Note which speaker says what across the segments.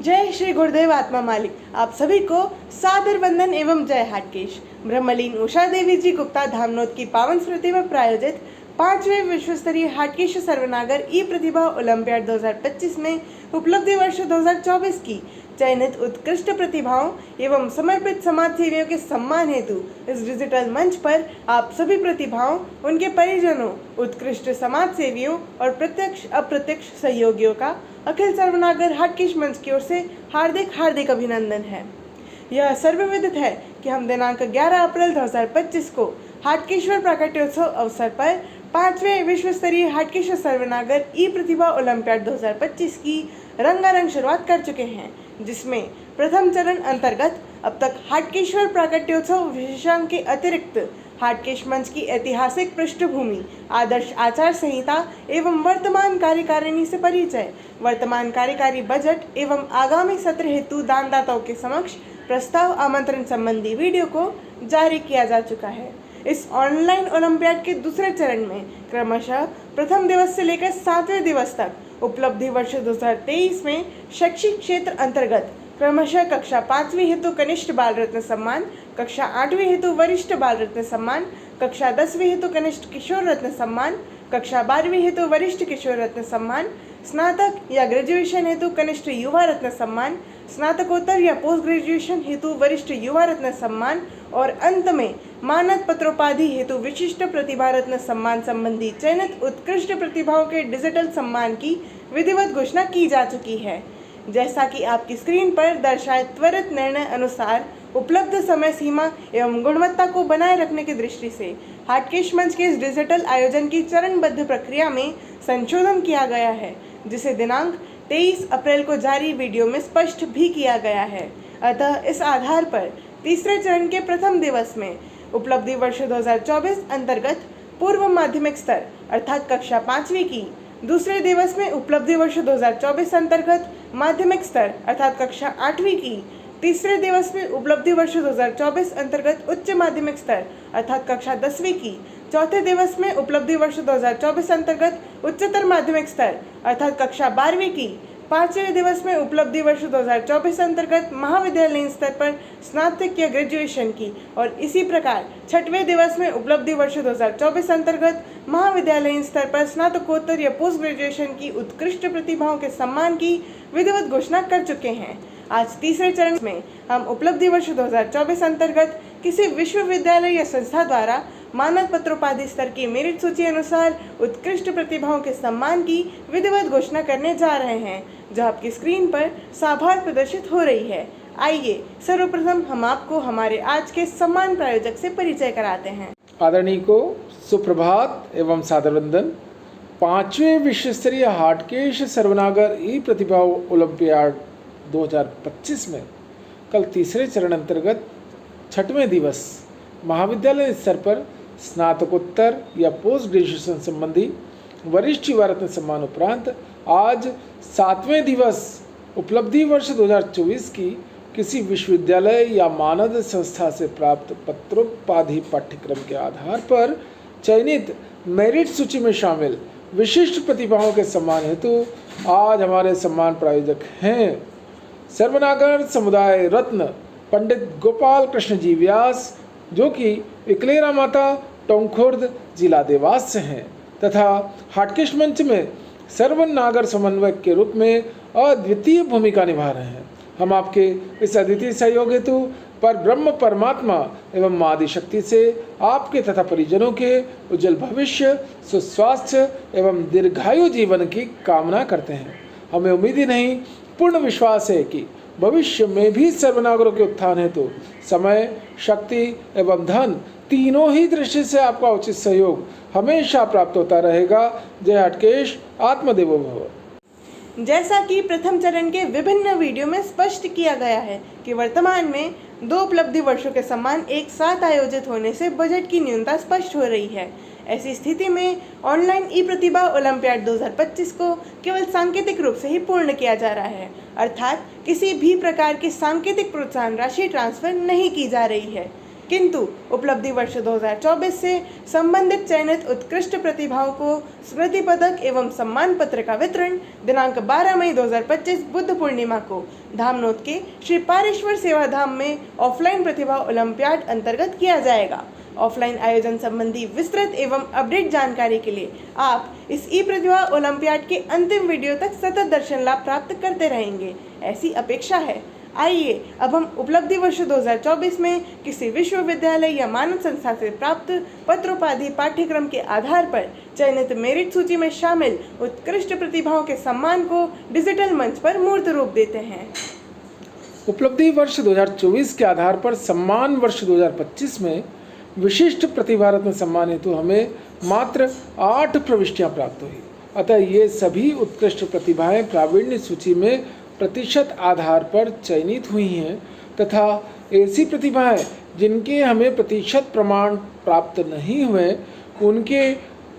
Speaker 1: जय श्री गुरुदेव आत्मा मालिक। आप सभी को सादर वंदन एवं जय हाटकेश। ब्रह्मलीन उषा देवी जी गुप्ता धामनोद की पावन स्मृति में प्रायोजित 5वें विश्व स्तरीय हाटकेश सर्वनागर ई प्रतिभा ओलंपियाड 2025 में उपलब्धि वर्ष 2024 की चयनित उत्कृष्ट प्रतिभाओं एवं समर्पित समाज सेवियों के सम्मान हेतु इस डिजिटल मंच पर आप सभी प्रतिभाओं, उनके परिजनों, उत्कृष्ट समाज सेवियों और प्रत्यक्ष अप्रत्यक्ष सहयोगियों का अखिल सर्वनागर हाटकेश मंच की ओर से हार्दिक अभिनंदन है। यह सर्वविदित है कि हम दिनांक 11 अप्रैल 2025 को हाटकेश्वर प्राकट्योत्सव अवसर पर 5वें विश्व स्तरीय हाटकेश्वर सर्वनागर ई प्रतिभा ओलंपियाड 2025 की रंगारंग शुरुआत कर चुके हैं, जिसमें प्रथम चरण अंतर्गत अब तक हाटकेश्वर प्राकट्योत्सव विशेषांक के अतिरिक्त हाटकेश मंच की ऐतिहासिक पृष्ठभूमि, आदर्श आचार संहिता एवं वर्तमान कार्यकारिणी से परिचय, वर्तमान कार्यकारी बजट एवं आगामी सत्र हेतु दानदाताओं के समक्ष प्रस्ताव आमंत्रण संबंधी वीडियो को जारी किया जा चुका है। इस ऑनलाइन ओलंपियाड के दूसरे चरण में क्रमशः प्रथम दिवस से लेकर 7वें दिवस तक उपलब्धि वर्ष 2023 में शैक्षिक क्षेत्र अंतर्गत क्रमशः कक्षा 5वीं हेतु कनिष्ठ बाल रत्न सम्मान, कक्षा 8वीं हेतु वरिष्ठ बाल रत्न सम्मान, कक्षा 10वीं हेतु कनिष्ठ किशोर रत्न सम्मान, कक्षा 12वीं हेतु वरिष्ठ किशोर रत्न सम्मान, स्नातक या ग्रेजुएशन हेतु कनिष्ठ युवा रत्न सम्मान, स्नातकोत्तर या पोस्ट ग्रेजुएशन हेतु वरिष्ठ युवा रत्न सम्मान और अंत में मानद पत्रोपाधि हेतु विशिष्ट प्रतिभा रत्न सम्मान संबंधी चयनित उत्कृष्ट प्रतिभाओं के डिजिटल सम्मान की विधिवत घोषणा की जा चुकी है। जैसा कि आपकी स्क्रीन पर दर्शाए त्वरित निर्णय अनुसार उपलब्ध समय सीमा एवं गुणवत्ता को बनाए रखने की दृष्टि से हाटकेश मंच के इस डिजिटल आयोजन की चरणबद्ध प्रक्रिया में संशोधन किया गया है, जिसे दिनांक 23 अप्रैल को जारी वीडियो में स्पष्ट भी किया गया है। अतः इस आधार पर तीसरे चरण के प्रथम दिवस में उपलब्धि वर्ष 2024 अंतर्गत पूर्व माध्यमिक स्तर अर्थात कक्षा 5वीं की, दूसरे दिवस में उपलब्धि वर्ष 2024 अंतर्गत माध्यमिक स्तर अर्थात कक्षा 8वीं की, तीसरे दिवस में उपलब्धि वर्ष 2024 अंतर्गत उच्च माध्यमिक स्तर अर्थात कक्षा 10वीं की, चौथे दिवस में उपलब्धि वर्ष 2024 अंतर्गत उच्चतर माध्यमिक स्तर अर्थात कक्षा 12वीं की, पांचवें दिवस में उपलब्धि वर्ष 2024 अंतर्गत महाविद्यालयीन स्तर पर स्नातक या ग्रेजुएशन की और इसी प्रकार छठवें दिवस में उपलब्धि वर्ष 2024 अंतर्गत महाविद्यालयीन स्तर पर स्नातकोत्तर या पोस्ट ग्रेजुएशन की उत्कृष्ट प्रतिभाओं के सम्मान की विधिवत घोषणा कर चुके हैं। आज तीसरे चरण में हम उपलब्धि वर्ष 2024 अंतर्गत किसी विश्वविद्यालय या संस्था द्वारा मानद पत्रोपाधि स्तर की मेरिट सूची अनुसार उत्कृष्ट प्रतिभाओं के सम्मान की विधिवत घोषणा करने जा रहे हैं, जो आपकी स्क्रीन पर साभार प्रदर्शित हो रही है। आइए सर्वप्रथम हम आपको हमारे आज के सम्मान प्रायोजक से परिचय कराते हैं।
Speaker 2: आदरणीय को सुप्रभात एवं सादर वंदन। 5वें विश्व स्तरीय हाटकेश सर्वनागर ई प्रतिभा ओलंपियाड 2025 में कल तीसरे चरण अंतर्गत छठवें दिवस महाविद्यालय स्तर पर स्नातकोत्तर या पोस्ट ग्रेजुएशन संबंधी वरिष्ठ युवा रत्न सम्मान उपरांत आज 7वें दिवस उपलब्धि वर्ष 2024 की किसी विश्वविद्यालय या मानद संस्था से प्राप्त पत्रोपाधि पाठ्यक्रम के आधार पर चयनित मेरिट सूची में शामिल विशिष्ट प्रतिभाओं के सम्मान हेतु आज हमारे सम्मान प्रायोजक हैं सर्वनागर समुदाय रत्न पंडित गोपाल कृष्ण जी व्यास, जो कि इकलेरा माता टोंखुर्द जिला देवास से हैं तथा हाटकेश मंच में सर्वनागर समन्वयक के रूप में अद्वितीय भूमिका निभा रहे हैं। हम आपके इस अद्वितीय सहयोग हेतु पर ब्रह्म परमात्मा एवं माँ आदि शक्ति से आपके तथा परिजनों के उज्जवल भविष्य, सुस्वास्थ्य एवं दीर्घायु जीवन की कामना करते हैं। हमें उम्मीद ही नहीं पूर्ण विश्वास है कि भविष्य में भी सर्वनागरों के उत्थान हेतु समय, शक्ति एवं धन तीनों ही दृष्टि से आपका उचित सहयोग हमेशा प्राप्त होता रहेगा। जय हाटकेश, आत्मदेवो भव।
Speaker 1: जैसा कि प्रथम चरण के विभिन्न वीडियो में स्पष्ट किया गया है कि वर्तमान में 2 उपलब्धि वर्षों के सम्मान एक साथ आयोजित होने से बजट की न्यूनता स्पष्ट हो रही है। ऐसी स्थिति में ऑनलाइन ई प्रतिभा ओलंपियाड 2025 को केवल सांकेतिक रूप से ही पूर्ण किया जा रहा है, अर्थात किसी भी प्रकार की सांकेतिक प्रोत्साहन राशि ट्रांसफर नहीं की जा रही है। किंतु उपलब्धि वर्ष 2024 से संबंधित चयनित उत्कृष्ट प्रतिभाओं को स्मृति पदक एवं सम्मान पत्र का वितरण दिनांक 12 मई 2025 बुद्ध पूर्णिमा को धामनोद के श्री पारेश्वर सेवा धाम में ऑफलाइन प्रतिभा ओलंपियाड अंतर्गत किया जाएगा। ऑफलाइन आयोजन संबंधी विस्तृत एवं अपडेट जानकारी के लिए आप इस ई प्रतिभा ओलंपियाड के अंतिम वीडियो तक सतत दर्शन लाभ प्राप्त करते रहेंगे, ऐसी अपेक्षा है। आइए अब हम उपलब्धि वर्ष 2024 में किसी विश्वविद्यालय या मानव संस्था से प्राप्त पत्रोपाधि पाठ्यक्रम के आधार पर चयनित मेरिट सूची में शामिल उत्कृष्ट प्रतिभाओं के सम्मान को डिजिटल मंच पर मूर्त रूप देते हैं।
Speaker 2: उपलब्धि वर्ष 2024 के आधार पर सम्मान वर्ष 2025 में विशिष्ट प्रतिभा रत्न सम्मान हेतु हमें मात्र 8 प्रविष्टियां प्राप्त हुई। अतः ये सभी उत्कृष्ट प्रतिभाएं प्रावीण्य सूची में प्रतिशत आधार पर चयनित हुई हैं तथा ऐसी प्रतिभाएं जिनके हमें प्रतिशत प्रमाण प्राप्त नहीं हुए उनके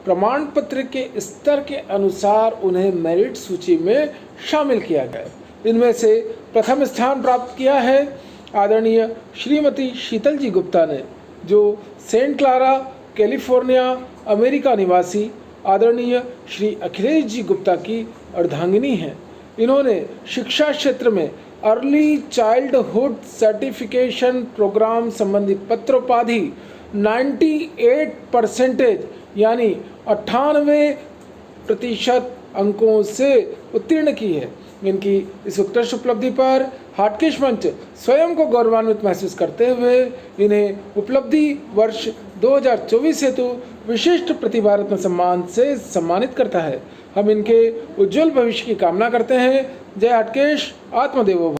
Speaker 2: प्रमाण पत्र के स्तर के अनुसार उन्हें मेरिट सूची में शामिल किया गया। इनमें से प्रथम स्थान प्राप्त किया है आदरणीय श्रीमती शीतल जी गुप्ता ने, जो सेंट क्लारा कैलिफोर्निया अमेरिका निवासी आदरणीय श्री अखिलेश जी गुप्ता की अर्धांगिनी हैं। इन्होंने शिक्षा क्षेत्र में अर्ली चाइल्डहुड सर्टिफिकेशन प्रोग्राम संबंधी पत्रोपाधि 98% यानी 98% अंकों से उत्तीर्ण की है। इनकी इस उत्कृष्ट उपलब्धि पर हाटकेश मंच स्वयं को गौरवान्वित महसूस करते हुए इन्हें उपलब्धि वर्ष 2024 हेतु विशिष्ट प्रतिभा रत्न सम्मान से सम्मानित करता है। हम इनके उज्जवल भविष्य की कामना करते हैं। जय हाटकेश, आत्मदेवो भव।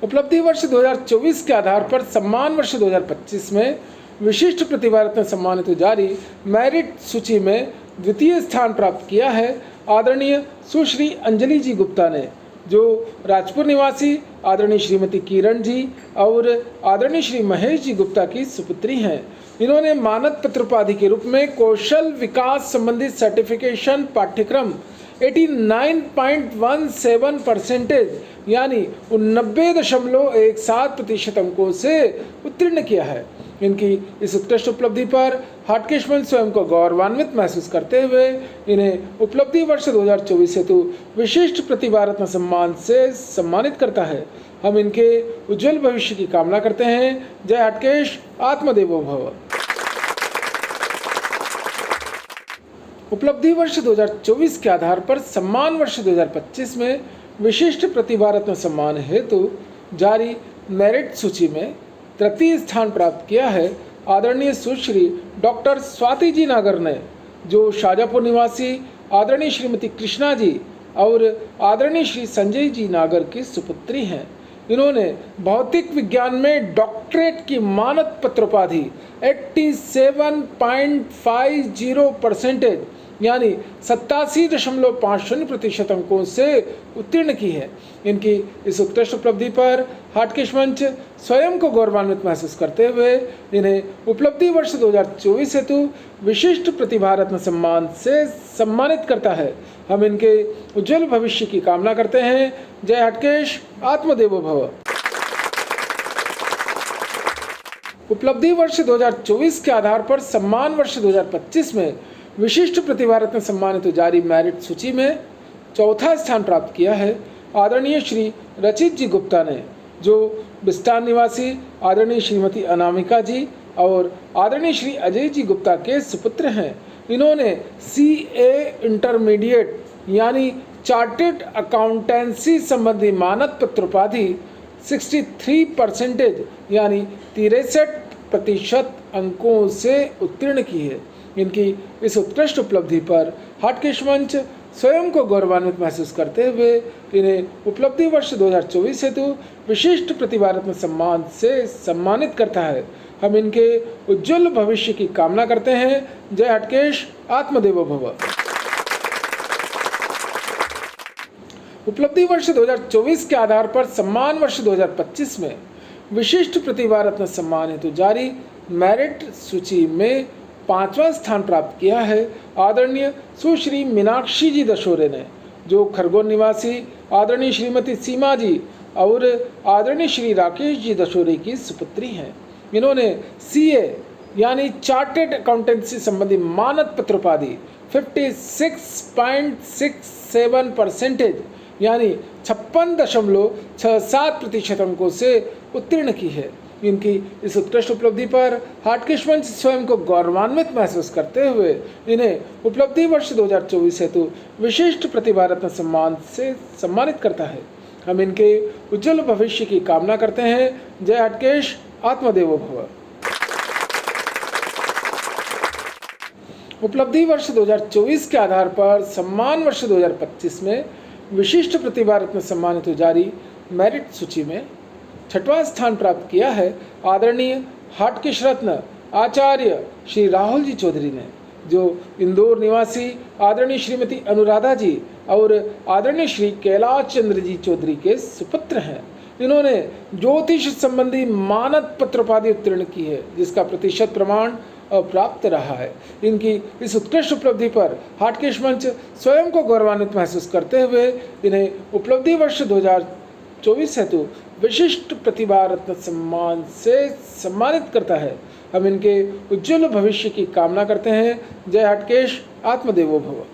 Speaker 2: उपलब्धि वर्ष 2024 के आधार पर सम्मान वर्ष 2025 में विशिष्ट प्रतिभा रत्न सम्मान हेतु जारी मेरिट सूची में द्वितीय स्थान प्राप्त किया है आदरणीय सुश्री अंजलि जी गुप्ता ने, जो राजपुर निवासी आदरणीय श्रीमती किरण जी और आदरणीय श्री महेश जी गुप्ता की सुपुत्री हैं। इन्होंने मानद पत्रोपाधि के रूप में कौशल विकास संबंधित सर्टिफिकेशन पाठ्यक्रम 89.17% यानी 90.17% अंकों से उत्तीर्ण किया है। इनकी इस उत्कृष्ट उपलब्धि पर हाटकेश मंच स्वयं को गौरवान्वित महसूस करते हुए इन्हें उपलब्धि वर्ष 2024 हेतु विशिष्ट प्रतिभा रत्न सम्मान से सम्मानित करता है। हम इनके उज्जवल भविष्य की कामना करते हैं। जय हाटकेश, आत्मदेवो भव। उपलब्धि वर्ष 2024 के आधार पर सम्मान वर्ष 2025 में विशिष्ट प्रतिभा रत्न सम्मान हेतु जारी मेरिट सूची में तृतीय स्थान प्राप्त किया है आदरणीय सुश्री डॉक्टर स्वाति जी नागर ने, जो शाजापुर निवासी आदरणीय श्रीमती कृष्णा जी और आदरणीय श्री संजय जी नागर की सुपुत्री हैं। इन्होंने भौतिक विज्ञान में डॉक्टरेट की मानद पत्रोपाधि 87.50% यानी 87.50% अंकों से उत्तीर्ण की है। इनकी इस उत्कृष्ट उपलब्धि पर हाटकेश मंच स्वयं को गौरवान्वित महसूस करते हुए इन्हें उपलब्धि वर्ष 2024 हेतु विशिष्ट प्रतिभा रत्न सम्मान से सम्मानित करता है। हम इनके उज्जवल भविष्य की कामना करते हैं। जय हाटकेश, आत्मदेवो भव। उपलब्धि वर्ष 2024 के आधार पर सम्मान वर्ष 2025 में विशिष्ट प्रतिभा रत्न सम्मान हेतु जारी मेरिट सूची में चौथा स्थान प्राप्त किया है आदरणीय श्री रचित जी गुप्ता ने, जो बिस्टान निवासी आदरणीय श्रीमती अनामिका जी और आदरणीय श्री अजय जी गुप्ता के सुपुत्र हैं। इन्होंने CA इंटरमीडिएट यानी चार्टेड अकाउंटेंसी संबंधी मानद पत्रोपाधि 63% यानी 63% अंकों से उत्तीर्ण की है। इनकी इस उत्कृष्ट उपलब्धि पर हाटकेश मंच स्वयं को गौरवान्वित महसूस करते हुए इन्हें उपलब्धि वर्ष 2024 हेतु विशिष्ट प्रतिभा रत्न सम्मान से सम्मानित करता है। हम इनके उज्जवल भविष्य की कामना करते हैं। जय हाटकेश, आत्मदेवो भव। उपलब्धि वर्ष 2024 के आधार पर सम्मान वर्ष 2025 में विशिष्ट प्रतिभा रत्न सम्मान हेतु जारी मेरिट सूची में 5वां स्थान प्राप्त किया है आदरणीय सुश्री मीनाक्षी जी दशोरे ने, जो खरगोन निवासी आदरणीय श्रीमती सीमा जी और आदरणीय श्री राकेश जी दशोरे की सुपुत्री हैं। इन्होंने CA यानी चार्टेड अकाउंटेंसी संबंधी मानद पत्र उपाधि 56.67% यानी 56.67% अंकों से उत्तीर्ण की है। इनकी इस उत्कृष्ट उपलब्धि पर हाटकेश मंच स्वयं को गौरवान्वित महसूस करते हुए इन्हें उपलब्धि वर्ष 2024 हेतु विशिष्ट प्रतिभा रत्न सम्मान से सम्मानित करता है। हम इनके उज्जवल भविष्य की कामना करते हैं। जय हाटकेश, आत्मदेवो भव। उपलब्धि वर्ष 2024 के आधार पर सम्मान वर्ष 2025 में विशिष्ट प्रतिभा रत्न सम्मान हेतु जारी मेरिट सूची में 6वां स्थान प्राप्त किया है आदरणीय हाटकेश रत्न आचार्य श्री राहुल जी चौधरी ने, जो इंदौर निवासी आदरणीय श्रीमती अनुराधा जी और आदरणीय श्री कैलाश चंद्र जी चौधरी के सुपुत्र हैं। इन्होंने ज्योतिष संबंधी मानद पत्र उपाधि उत्तीर्ण की है, जिसका प्रतिशत प्रमाण प्राप्त रहा है। इनकी इस उत्कृष्ट उपलब्धि पर हाटकेश मंच स्वयं को गौरवान्वित महसूस करते हुए इन्हें उपलब्धि वर्ष 2024 हेतु विशिष्ट प्रतिभा रत्न सम्मान से सम्मानित करता है। हम इनके उज्जवल भविष्य की कामना करते हैं। जय हाटकेश, आत्मदेवो भव।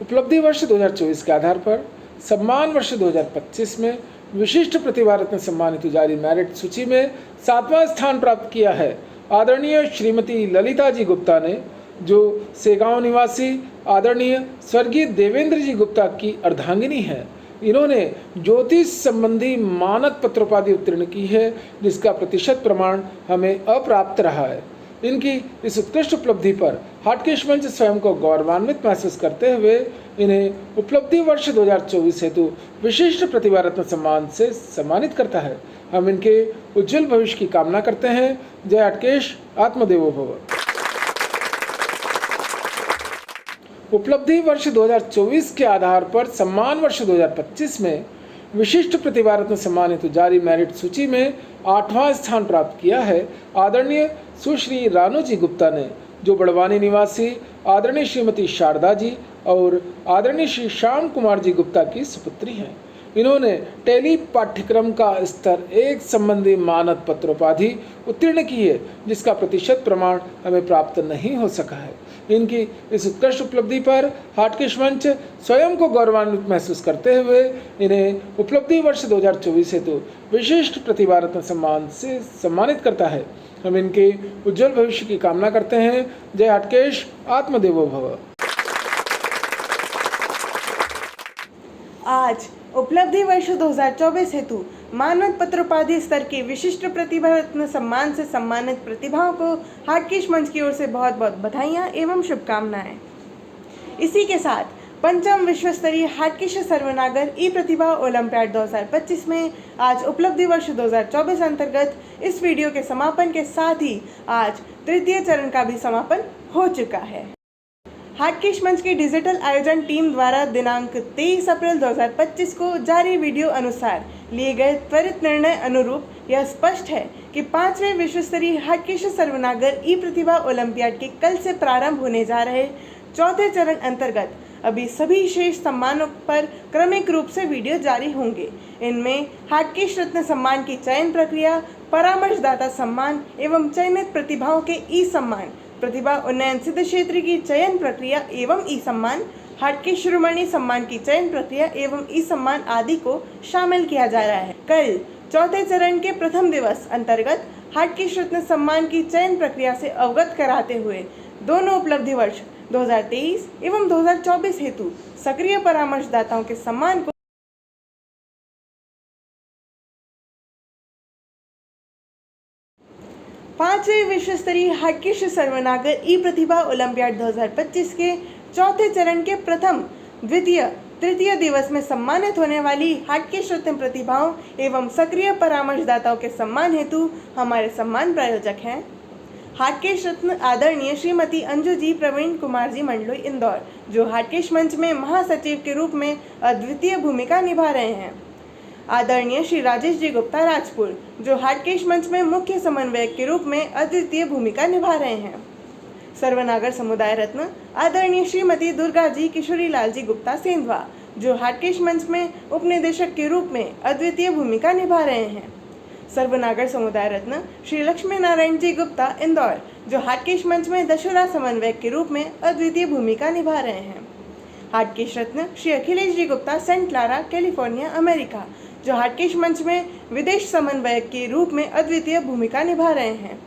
Speaker 2: उपलब्धि वर्ष 2024 के आधार पर सम्मान वर्ष 2025 में विशिष्ट प्रतिभा रत्न सम्मान हेतु जारी मेरिट सूची में 7वां स्थान प्राप्त किया है आदरणीय श्रीमती ललिता जी गुप्ता ने, जो सेगांव निवासी आदरणीय स्वर्गीय देवेंद्र जी गुप्ता की अर्धांगिनी है। इन्होंने ज्योतिष संबंधी मानद पत्र उपाधि उत्तीर्ण की है, जिसका प्रतिशत प्रमाण हमें अप्राप्त रहा है। इनकी इस उत्कृष्ट उपलब्धि पर हाटकेश मंच स्वयं को गौरवान्वित महसूस करते हुए इन्हें उपलब्धि वर्ष 2024 हेतु विशिष्ट प्रतिभा रत्न सम्मान से सम्मानित करता है। हम इनके उज्जवल भविष्य की कामना करते हैं। जय हाटकेश, आत्मदेवो भव। उपलब्धि वर्ष 2024 के आधार पर सम्मान वर्ष 2025 में विशिष्ट प्रतिभा रत्न सम्मान हेतु जारी मेरिट सूची में 8वां स्थान प्राप्त किया है आदरणीय सुश्री रानू जी गुप्ता ने, जो बड़वानी निवासी आदरणीय श्रीमती शारदा जी और आदरणीय श्री श्याम कुमार जी गुप्ता की सुपुत्री हैं। इन्होंने टेली पाठ्यक्रम का स्तर 1 संबंधी मानद पत्रोपाधि उत्तीर्ण की है, जिसका प्रतिशत प्रमाण हमें प्राप्त नहीं हो सका है। इनकी इस उत्कृष्ट उपलब्धि पर हाटकेश मंच स्वयं को गौरवान्वित महसूस करते हुए इन्हें उपलब्धि वर्ष 2024 हेतु विशिष्ट प्रतिभा रत्न सम्मान से सम्मानित करता है। हम इनके उज्जवल भविष्य की कामना करते हैं। जय हाटकेश, आत्मदेवो भव।
Speaker 1: आज उपलब्धि वर्ष 2024 हेतु मानद पत्रोपाधि स्तर के विशिष्ट प्रतिभा रत्न सम्मान से सम्मानित प्रतिभाओं को हाटकेश मंच की ओर से बहुत बहुत बधाइयाँ एवं शुभकामनाएं। इसी के साथ 5वीं विश्व स्तरीय हाटकेश सर्वनागर ई प्रतिभा ओलंपियाड 2025 में आज उपलब्धि वर्ष 2024 अंतर्गत इस वीडियो के समापन के साथ ही आज तृतीय चरण का भी समापन हो चुका है। हाटकेश मंच की डिजिटल आयोजन टीम द्वारा दिनांक 23 अप्रैल 2025 को जारी वीडियो अनुसार लिए गए त्वरित निर्णय अनुरूप यह स्पष्ट है कि 5वें विश्व स्तरीय हाटकेश सर्वनागर ई प्रतिभा ओलंपियाड के कल से प्रारंभ होने जा रहे चौथे चरण अंतर्गत अभी सभी शेष सम्मानों पर क्रमिक रूप से वीडियो जारी होंगे। इनमें हाटकेश रत्न सम्मान की चयन प्रक्रिया, परामर्शदाता सम्मान एवं चयनित प्रतिभाओं के ई सम्मान, प्रतिभा उन्नयन सिद्ध क्षेत्र की चयन प्रक्रिया एवं ई सम्मान, हाटकेश शिरोमणि सम्मान की चयन प्रक्रिया एवं ई सम्मान आदि को शामिल किया जा रहा है। कल चौथे चरण के प्रथम दिवस अंतर्गत हाटकेश रत्न सम्मान की चयन प्रक्रिया से अवगत कराते हुए दोनों उपलब्धि वर्ष 2023 एवं 2024 हेतु सक्रिय परामर्शदाताओं के सम्मान को 5वें विश्व स्तरीय हाटकेश सर्वनागर ई प्रतिभा ओलंपियाड 2025 के चौथे चरण के प्रथम, द्वितीय, तृतीय दिवस में सम्मानित होने वाली हाटकेश रत्न प्रतिभाओं एवं सक्रिय परामर्शदाताओं के सम्मान हेतु हमारे सम्मान प्रायोजक हैं हाटकेश रत्न आदरणीय श्रीमती अंजू जी प्रवीण कुमार जी मंडलोई इंदौर, जो हाटकेश मंच में महासचिव के रूप में अद्वितीय भूमिका निभा रहे हैं। आदरणीय श्री राजेश जी गुप्ता राजपुर, जो हाटकेश मंच में मुख्य समन्वयक के रूप में अद्वितीय भूमिका निभा रहे हैं। सर्वनागर समुदाय रत्न आदरणीय श्रीमती दुर्गा जी किशोरी लाल जी गुप्ता सेंधवा, जो हाटकेश मंच में उपनिदेशक के रूप में अद्वितीय भूमिका निभा रहे हैं। सर्वनागर समुदाय रत्न श्री लक्ष्मी नारायण जी गुप्ता इंदौर, जो हाटकेश मंच में दशहरा समन्वयक के रूप में अद्वितीय भूमिका निभा रहे हैं। हाटकेश रत्न Shri Akhilesh ji Gupta Saint Clara California America, जो हाटकेश मंच में विदेश समन्वयक के रूप में अद्वितीय भूमिका निभा रहे हैं।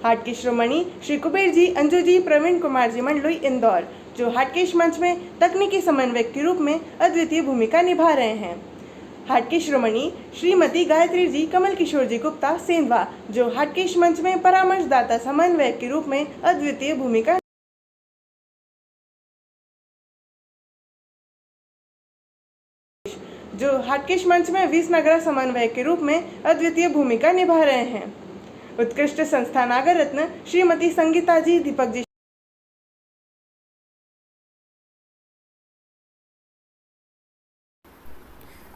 Speaker 1: हाटकेश रोमणी श्री कुबेर जी अंजू जी प्रवीण कुमार जी मंडलोई इंदौर, जो हाटकेश मंच में तकनीकी समन्वयक के रूप में अद्वितीय भूमिका निभा रहे हैं। हाटकेश रोमणी श्रीमती गायत्री जी कमल किशोर जी गुप्ता सेंधवा, जो हाटकेश मंच में परामर्शदाता समन्वयक के रूप में अद्वितीय भूमिका जो हाटकेश मंच में विसनगरा समन्वयक के रूप में अद्वितीय भूमिका निभा रहे हैं। उत्कृष्ट संस्था नागर रत्न श्रीमती संगीता जी दीपक जी,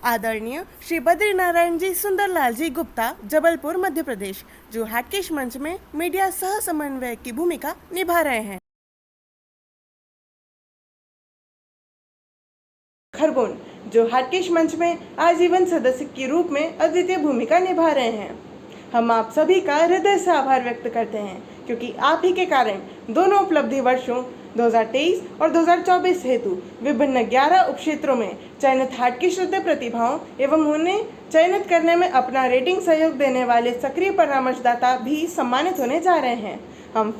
Speaker 1: आदरणीय श्री बद्रीनारायण जी सुंदरलाल जी गुप्ता जबलपुर मध्य प्रदेश, जो हाटकेश मंच में मीडिया सह समन्वयक की भूमिका निभा रहे हैं। खरगोन, जो हाटकेश मंच में आजीवन सदस्य के रूप में अद्वितीय भूमिका निभा रहे हैं। हम आप सभी का हृदय से आभार व्यक्त करते हैं, क्योंकि आप ही के कारण दोनों उपलब्धि वर्षों 2023 और 2024 हेतु विभिन्न 11 उपक्षेत्रों में चयनित हाटकेश हृदय प्रतिभाओं एवं उन्हें चयनित करने में अपना रेटिंग सहयोग देने वाले सक्रिय परामर्शदाता भी सम्मानित होने जा रहे हैं। हम